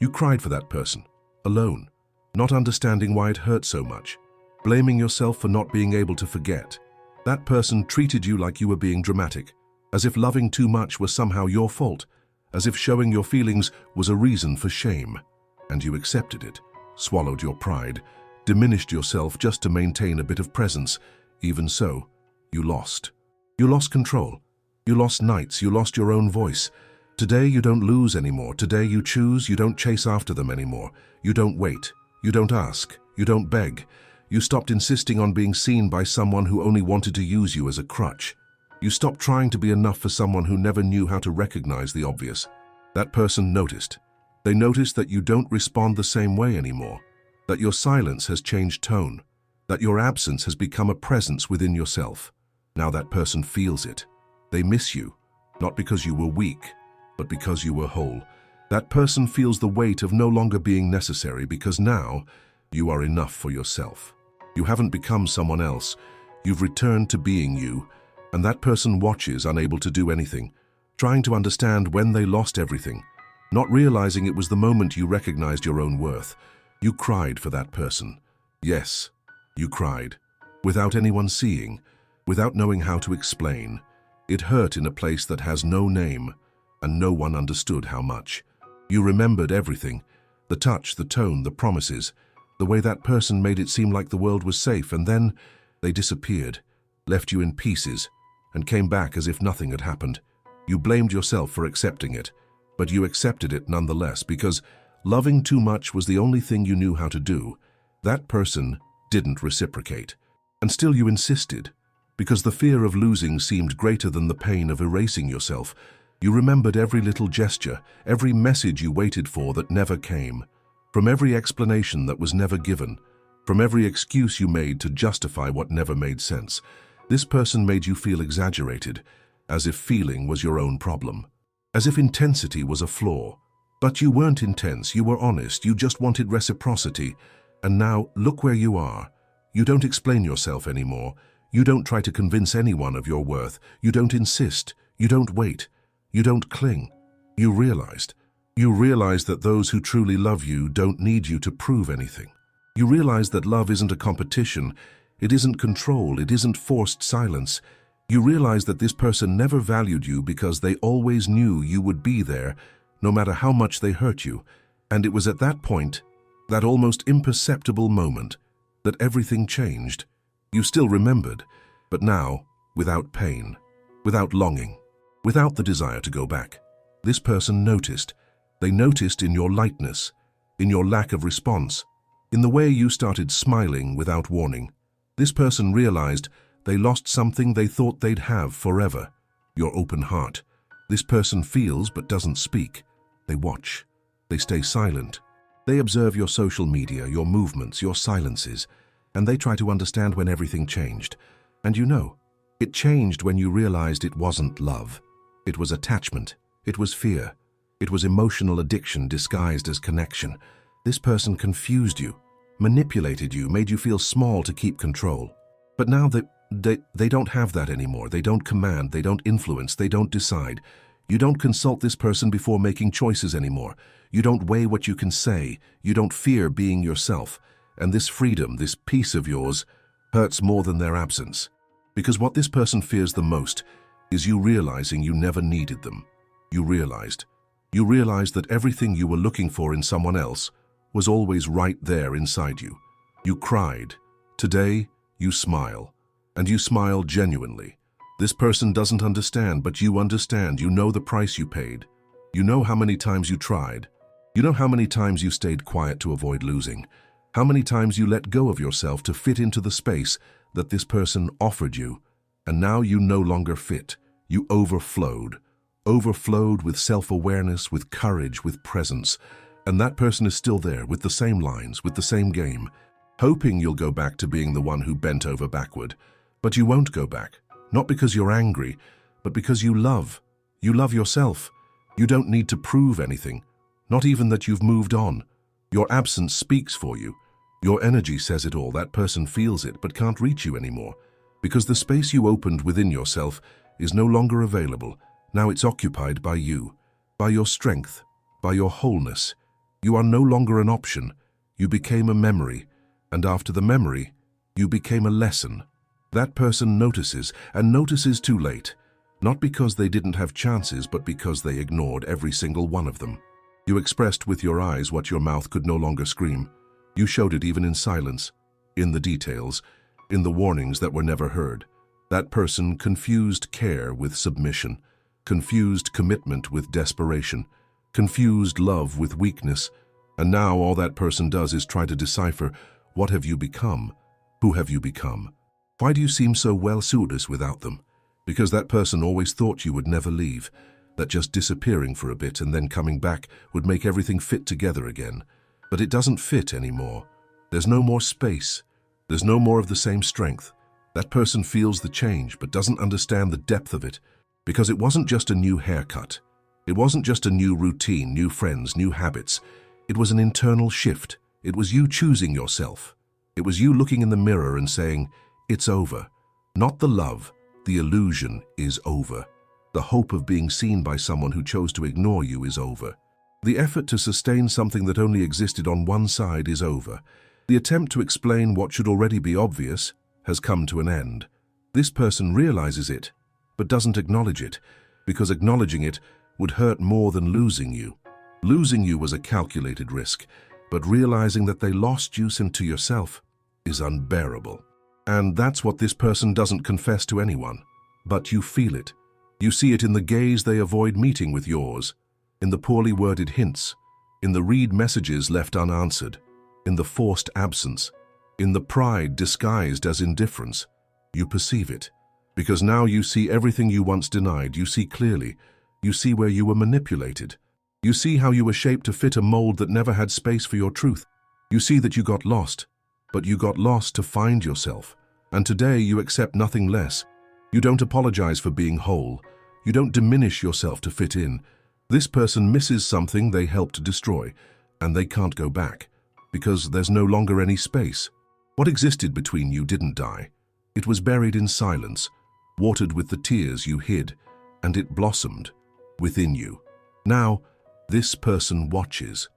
You cried for that person, alone, not understanding why it hurt so much, blaming yourself for not being able to forget. That person treated you like you were being dramatic, as if loving too much was somehow your fault, as if showing your feelings was a reason for shame. And you accepted it, swallowed your pride, diminished yourself just to maintain a bit of presence. Even so, you lost. You lost control. You lost nights. You lost your own voice. Today you don't lose anymore. Today you choose. You don't chase after them anymore. You don't wait. You don't ask. You don't beg. You stopped insisting on being seen by someone who only wanted to use you as a crutch. You stopped trying to be enough for someone who never knew how to recognize the obvious. That person noticed. They noticed that you don't respond the same way anymore, that your silence has changed tone, that your absence has become a presence within yourself. Now that person feels it. They miss you, not because you were weak, but because you were whole. That person feels the weight of no longer being necessary because now you are enough for yourself. You haven't become someone else. You've returned to being you, and that person watches, unable to do anything, trying to understand when they lost everything, not realizing it was the moment you recognized your own worth. You cried for that person. Yes, you cried, without anyone seeing, without knowing how to explain. It hurt in a place that has no name, and no one understood how much. You remembered everything, the touch, the tone, the promises, the way that person made it seem like the world was safe, and then they disappeared, left you in pieces, and came back as if nothing had happened. You blamed yourself for accepting it, but you accepted it nonetheless because loving too much was the only thing you knew how to do. That person didn't reciprocate. And still you insisted, because the fear of losing seemed greater than the pain of erasing yourself. You remembered every little gesture, every message you waited for that never came, from every explanation that was never given, from every excuse you made to justify what never made sense. This person made you feel exaggerated, as if feeling was your own problem, as if intensity was a flaw. But you weren't intense, you were honest, you just wanted reciprocity. And now, look where you are. You don't explain yourself anymore. You don't try to convince anyone of your worth. You don't insist. You don't wait. You don't cling. You realized that those who truly love you don't need you to prove anything. You realized that love isn't a competition. It isn't control. It isn't forced silence. You realized that this person never valued you because they always knew you would be there, no matter how much they hurt you. And it was at that point, that almost imperceptible moment, that everything changed. You still remembered, but now, without pain, without longing, without the desire to go back. This person noticed. They noticed in your lightness, in your lack of response, in the way you started smiling without warning. This person realized they lost something they thought they'd have forever, your open heart. This person feels but doesn't speak. They watch. They stay silent. They observe your social media, your movements, your silences, and they try to understand when everything changed. And you know, it changed when you realized it wasn't love. It was attachment. It was fear. It was emotional addiction disguised as connection. This person confused you, manipulated you, made you feel small to keep control. But now they don't have that anymore. They don't command, they don't influence, they don't decide. You don't consult this person before making choices anymore. You don't weigh what you can say. You don't fear being yourself. And this freedom, this peace of yours, hurts more than their absence. Because what this person fears the most is you realizing you never needed them. You realized that everything you were looking for in someone else was always right there inside you. You cried. Today, you smile. And you smile genuinely. This person doesn't understand, but you understand. You know the price you paid. You know how many times you tried. You know how many times you stayed quiet to avoid losing. How many times you let go of yourself to fit into the space that this person offered you. And now you no longer fit. You overflowed with self-awareness, with courage, with presence. And that person is still there with the same lines, with the same game, hoping you'll go back to being the one who bent over backward. But you won't go back. Not because you're angry, but because you love. You love yourself. You don't need to prove anything, not even that you've moved on. Your absence speaks for you. Your energy says it all. That person feels it, but can't reach you anymore, because the space you opened within yourself is no longer available. Now it's occupied by you, by your strength, by your wholeness. You are no longer an option. You became a memory, and after the memory, you became a lesson. That person notices, and notices too late, not because they didn't have chances, but because they ignored every single one of them. You expressed with your eyes what your mouth could no longer scream. You showed it even in silence, in the details, in the warnings that were never heard. That person confused care with submission, confused commitment with desperation, confused love with weakness, and now all that person does is try to decipher, what have you become? Who have you become? Why do you seem so well-suited without them? Because that person always thought you would never leave, that just disappearing for a bit and then coming back would make everything fit together again. But it doesn't fit anymore. There's no more space. There's no more of the same strength. That person feels the change but doesn't understand the depth of it, because it wasn't just a new haircut. It wasn't just a new routine, new friends, new habits. It was an internal shift. It was you choosing yourself. It was you looking in the mirror and saying, it's over. Not the love, the illusion is over. The hope of being seen by someone who chose to ignore you is over. The effort to sustain something that only existed on one side is over. The attempt to explain what should already be obvious has come to an end. This person realizes it, but doesn't acknowledge it, because acknowledging it would hurt more than losing you. Losing you was a calculated risk, but realizing that they lost you into yourself is unbearable. And that's what this person doesn't confess to anyone. But you feel it. You see it in the gaze they avoid meeting with yours, in the poorly worded hints, in the read messages left unanswered, in the forced absence, in the pride disguised as indifference. You perceive it, because now you see everything you once denied. You see clearly. You see where you were manipulated. You see how you were shaped to fit a mold that never had space for your truth. You see that you got lost, but you got lost to find yourself. And today you accept nothing less. You don't apologize for being whole. You don't diminish yourself to fit in. This person misses something they helped to destroy, and they can't go back, because there's no longer any space. What existed between you didn't die. It was buried in silence, watered with the tears you hid, and it blossomed within you. Now, this person watches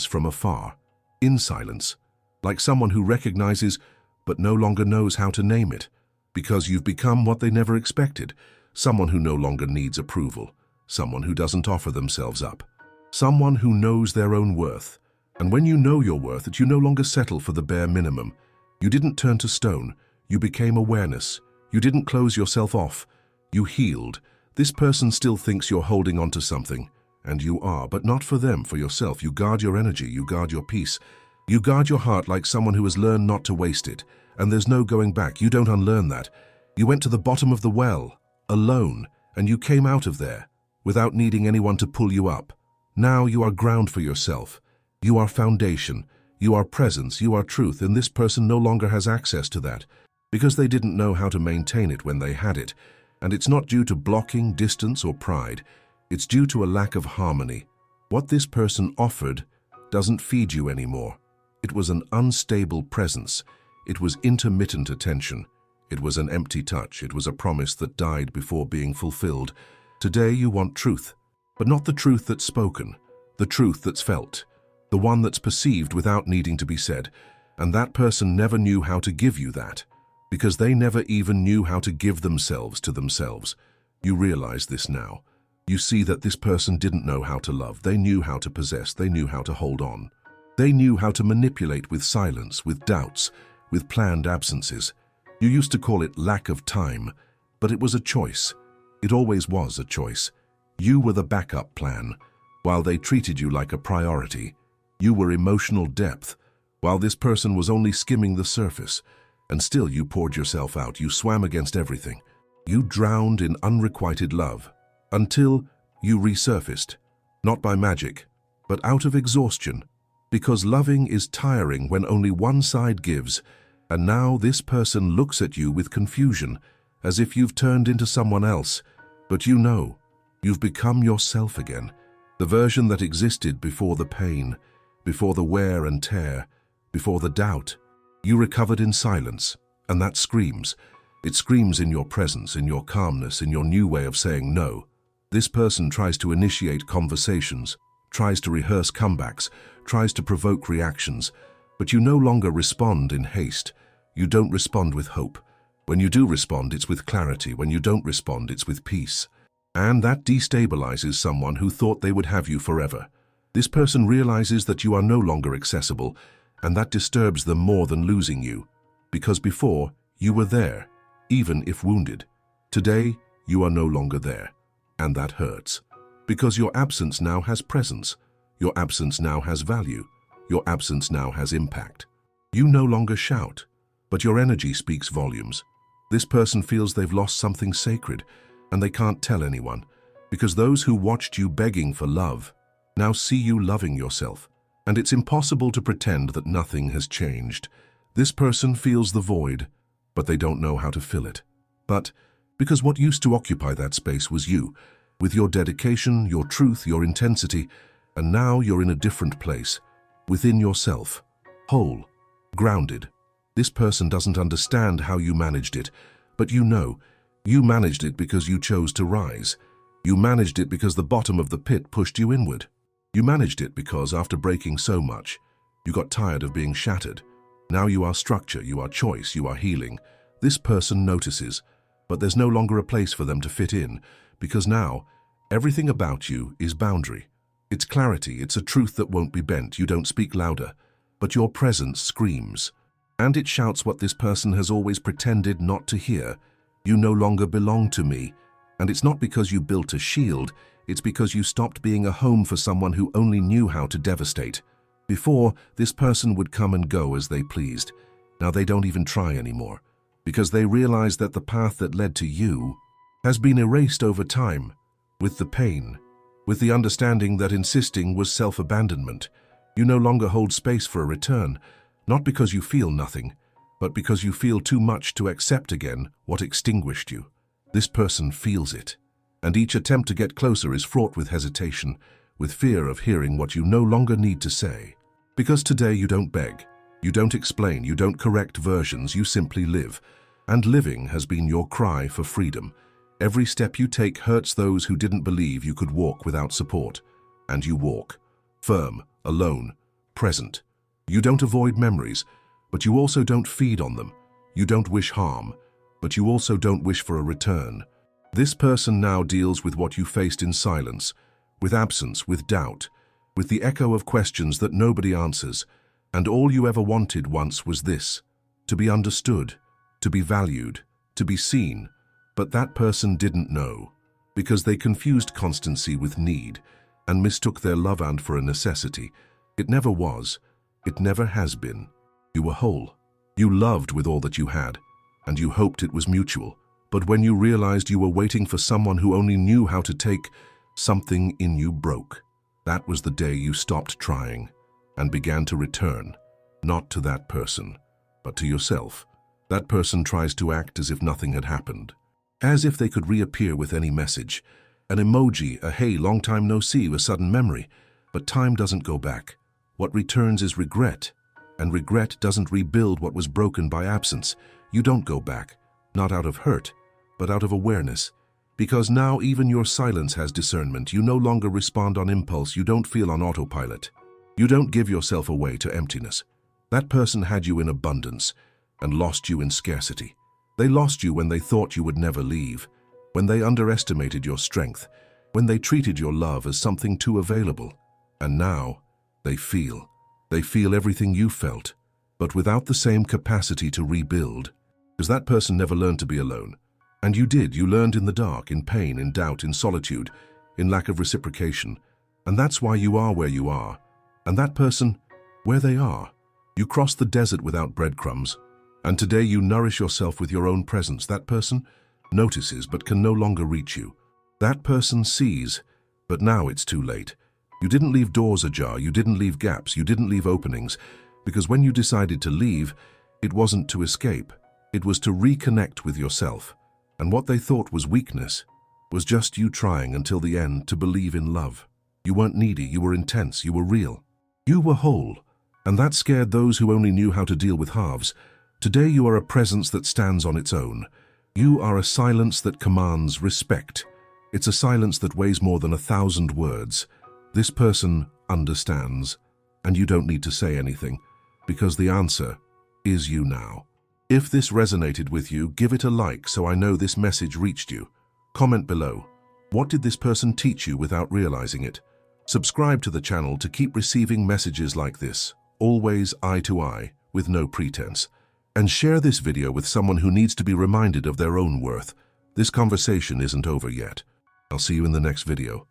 from afar, in silence, like someone who recognizes but no longer knows how to name it, because you've become what they never expected, someone who no longer needs approval, someone who doesn't offer themselves up, someone who knows their own worth. And when you know your worth, you no longer settle for the bare minimum. You didn't turn to stone. You became awareness. You didn't close yourself off. You healed. This person still thinks you're holding on to something, and you are, but not for them, for yourself. You guard your energy. You guard your peace. You guard your heart like someone who has learned not to waste it, and there's no going back. You don't unlearn that. You went to the bottom of the well, alone, and you came out of there, without needing anyone to pull you up. Now you are ground for yourself. You are foundation, you are presence, you are truth, and this person no longer has access to that, because they didn't know how to maintain it when they had it. And it's not due to blocking, distance, or pride. It's due to a lack of harmony. What this person offered doesn't feed you anymore. It was an unstable presence. It was intermittent attention. It was an empty touch. It was a promise that died before being fulfilled. Today you want truth, but not the truth that's spoken, the truth that's felt, the one that's perceived without needing to be said. And that person never knew how to give you that, because they never even knew how to give themselves to themselves. You realize this now. You see that this person didn't know how to love. They knew how to possess. They knew how to hold on. They knew how to manipulate with silence, with doubts, with planned absences. You used to call it lack of time, but it was a choice. It always was a choice. You were the backup plan, while they treated you like a priority. You were emotional depth, while this person was only skimming the surface. And still you poured yourself out. You swam against everything. You drowned in unrequited love, until you resurfaced, not by magic, but out of exhaustion. Because loving is tiring when only one side gives, and now this person looks at you with confusion, as if you've turned into someone else. But you know, you've become yourself again, the version that existed before the pain, before the wear and tear, before the doubt. You recovered in silence, and that screams. It screams in your presence, in your calmness, in your new way of saying no. This person tries to initiate conversations, tries to rehearse comebacks, tries to provoke reactions, but you no longer respond in haste. You don't respond with hope. When you do respond, it's with clarity. When you don't respond, it's with peace. And that destabilizes someone who thought they would have you forever. This person realizes that you are no longer accessible, and that disturbs them more than losing you. Because before, you were there, even if wounded. Today, you are no longer there, and that hurts. Because your absence now has presence. Your absence now has value. Your absence now has impact. You no longer shout, but your energy speaks volumes. This person feels they've lost something sacred, and they can't tell anyone, because those who watched you begging for love now see you loving yourself, and it's impossible to pretend that nothing has changed. This person feels the void, but they don't know how to fill it. But because what used to occupy that space was you, with your dedication, your truth, your intensity, and now you're in a different place, within yourself, whole, grounded. This person doesn't understand how you managed it, but you know, you managed it because you chose to rise. You managed it because the bottom of the pit pushed you inward. You managed it because, after breaking so much, you got tired of being shattered. Now you are structure, you are choice, you are healing. This person notices, but there's no longer a place for them to fit in, because now, everything about you is boundary. It's clarity, it's a truth that won't be bent. You don't speak louder, but your presence screams. And it shouts what this person has always pretended not to hear. You no longer belong to me. And it's not because you built a shield, it's because you stopped being a home for someone who only knew how to devastate. Before, this person would come and go as they pleased. Now they don't even try anymore, because they realize that the path that led to you has been erased over time, with the pain, with the understanding that insisting was self-abandonment. You no longer hold space for a return, not because you feel nothing, but because you feel too much to accept again what extinguished you. This person feels it, and each attempt to get closer is fraught with hesitation, with fear of hearing what you no longer need to say. Because today you don't beg, you don't explain, you don't correct versions, you simply live. And living has been your cry for freedom. Every step you take hurts those who didn't believe you could walk without support. And you walk, firm, alone, present. You don't avoid memories, but you also don't feed on them. You don't wish harm, but you also don't wish for a return. This person now deals with what you faced in silence, with absence, with doubt, with the echo of questions that nobody answers. And all you ever wanted once was this: to be understood, to be valued, to be seen. But that person didn't know, because they confused constancy with need and mistook their love and for a necessity. It never was. It never has been. You were whole. You loved with all that you had, and you hoped it was mutual. But when you realized you were waiting for someone who only knew how to take, something in you broke. That was the day you stopped trying and began to return, not to that person, but to yourself. That person tries to act as if nothing had happened, as if they could reappear with any message. An emoji, a hey, long time no see, a sudden memory. But time doesn't go back. What returns is regret, and regret doesn't rebuild what was broken by absence. You don't go back, not out of hurt, but out of awareness. Because now even your silence has discernment. You no longer respond on impulse. You don't feel on autopilot. You don't give yourself away to emptiness. That person had you in abundance and lost you in scarcity. They lost you when they thought you would never leave, when they underestimated your strength, when they treated your love as something too available. And now, they feel everything you felt, but without the same capacity to rebuild. Because that person never learned to be alone. And you did. You learned in the dark, in pain, in doubt, in solitude, in lack of reciprocation. And that's why you are where you are. And that person, where they are. You crossed the desert without breadcrumbs. And today you nourish yourself with your own presence. That person notices but can no longer reach you. That person sees, but now it's too late. You didn't leave doors ajar, you didn't leave gaps, you didn't leave openings, because when you decided to leave, it wasn't to escape, it was to reconnect with yourself. And what they thought was weakness was just you trying until the end to believe in love. You weren't needy, you were intense, you were real. You were whole, and that scared those who only knew how to deal with halves. Today you are a presence that stands on its own. You are a silence that commands respect. It's a silence that weighs more than 1,000 words. This person understands, and you don't need to say anything, because the answer is you now. If this resonated with you, give it a like so I know this message reached you. Comment below. What did this person teach you without realizing it? Subscribe to the channel to keep receiving messages like this, always eye to eye, with no pretense. And share this video with someone who needs to be reminded of their own worth. This conversation isn't over yet. I'll see you in the next video.